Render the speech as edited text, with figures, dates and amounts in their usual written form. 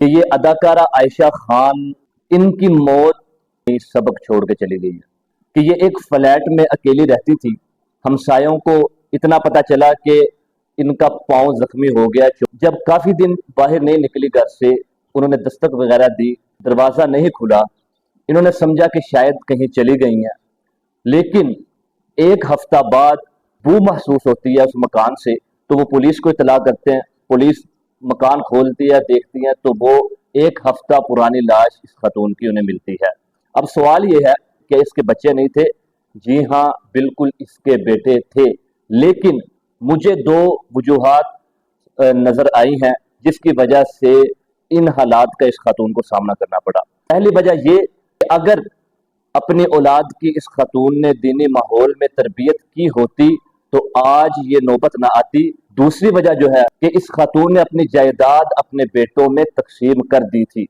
کہ یہ اداکارہ عائشہ خان، ان کی موت سبق چھوڑ کے چلی گئی ہے کہ یہ ایک فلیٹ میں اکیلی رہتی تھی۔ ہمسایوں کو اتنا پتا چلا کہ ان کا پاؤں زخمی ہو گیا، جب کافی دن باہر نہیں نکلی گھر سے، انہوں نے دستک وغیرہ دی، دروازہ نہیں کھلا، انہوں نے سمجھا کہ شاید کہیں چلی گئی ہیں، لیکن ایک ہفتہ بعد بو محسوس ہوتی ہے اس مکان سے، تو وہ پولیس کو اطلاع کرتے ہیں۔ پولیس مکان کھولتی ہے، دیکھتی ہے تو وہ ایک ہفتہ پرانی لاش اس خاتون کی انہیں ملتی ہے۔ اب سوال یہ ہے کہ اس کے بچے نہیں تھے؟ جی ہاں، بالکل اس کے بیٹے تھے، لیکن مجھے دو وجوہات نظر آئی ہیں جس کی وجہ سے ان حالات کا اس خاتون کو سامنا کرنا پڑا۔ پہلی وجہ یہ کہ اگر اپنی اولاد کی اس خاتون نے دینی ماحول میں تربیت کی ہوتی تو آج یہ نوبت نہ آتی۔ دوسری وجہ جو ہے کہ اس خاتون نے اپنی جائیداد اپنے بیٹوں میں تقسیم کر دی تھی۔